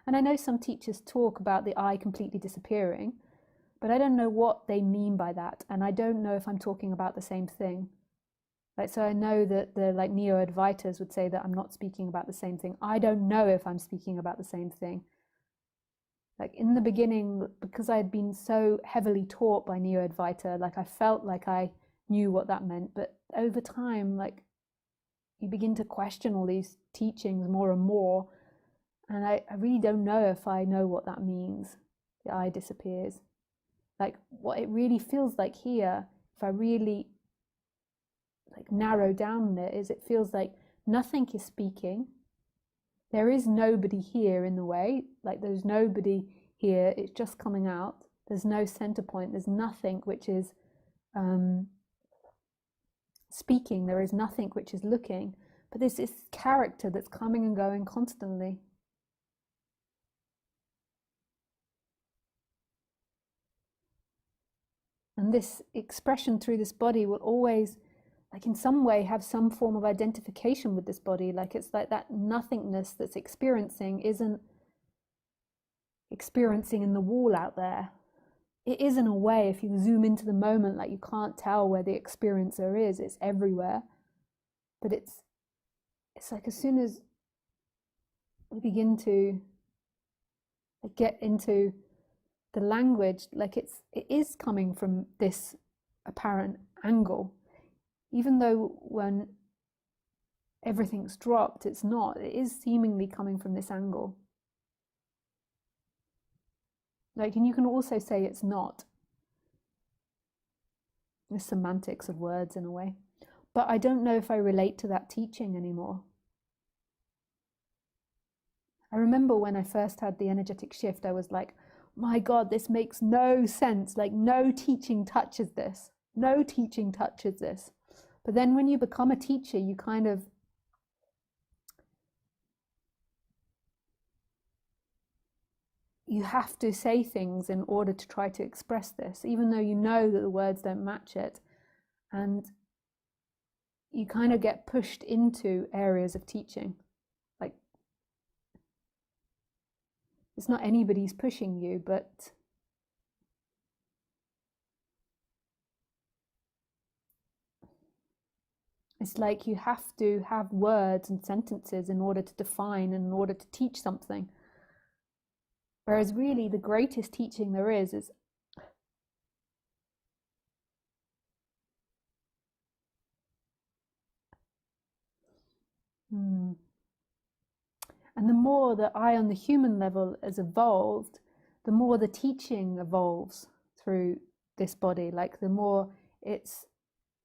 And I know some teachers talk about the I completely disappearing, but I don't know what they mean by that, and I don't know if I'm talking about the same thing. Like, so I know that the like neo-Advaitins would say that I'm not speaking about the same thing. I don't know if I'm speaking about the same thing. Like in the beginning, because I had been so heavily taught by neo-Advaita, like I felt like I knew what that meant. But over time, like you begin to question all these teachings more and more. And I really don't know if I know what that means. The I disappears. Like what it really feels like here, if I really like narrow down it, is it feels like nothing is speaking. There is nobody here in the way, like there's nobody here, it's just coming out. There's no center point, there's nothing which is speaking, there is nothing which is looking, but there's this character that's coming and going constantly. And this expression through this body will always, like in some way, have some form of identification with this body. Like it's like that nothingness that's experiencing isn't experiencing in the wall out there. It is in a way, if you zoom into the moment, like you can't tell where the experiencer is, it's everywhere. But it's like as soon as we begin to get into the language, like it is coming from this apparent angle, even though when everything's dropped, it's not. It is seemingly coming from this angle. Like, and you can also say it's not. The semantics of words in a way. But I don't know if I relate to that teaching anymore. I remember when I first had the energetic shift, I was like, my God, this makes no sense. Like no teaching touches this. No teaching touches this. But then when you become a teacher, you kind of you have to say things in order to try to express this, even though you know that the words don't match it. And you kind of get pushed into areas of teaching. Like, it's not anybody's pushing you, but it's like you have to have words and sentences in order to define and in order to teach something. Whereas really the greatest teaching there is And the more that I on the human level has evolved, the more the teaching evolves through this body. Like the more it's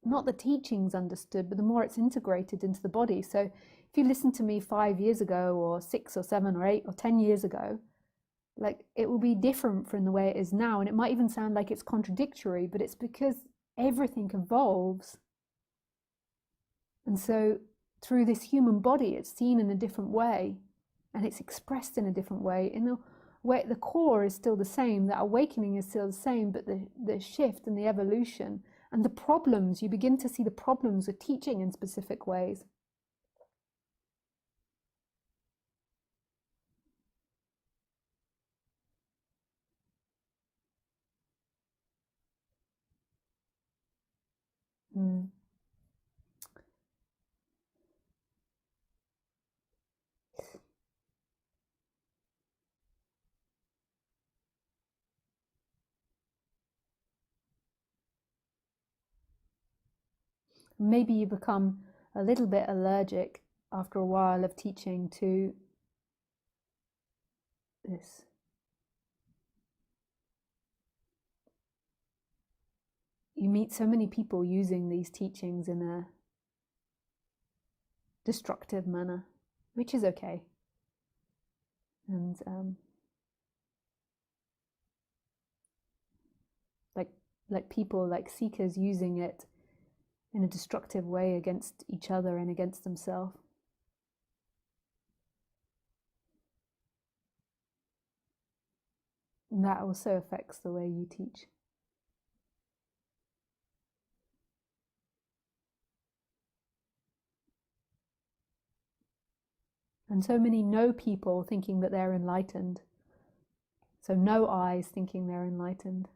not the teachings understood, but the more it's integrated into the body. So if you listen to me 5 years ago or 6 or 7 or 8 or 10 years ago, like it will be different from the way it is now. And it might even sound like it's contradictory, but it's because everything evolves. And so through this human body, it's seen in a different way. And it's expressed in a different way. In a way, the core is still the same, that awakening is still the same, but the shift and the evolution and the problems, you begin to see the problems of teaching in specific ways. Maybe you become a little bit allergic after a while of teaching to this. You meet so many people using these teachings in a destructive manner, which is okay. And like people, like seekers using it in a destructive way against each other and against themselves. And that also affects the way you teach. and so many no people thinking that they're enlightened. So no eyes thinking they're enlightened.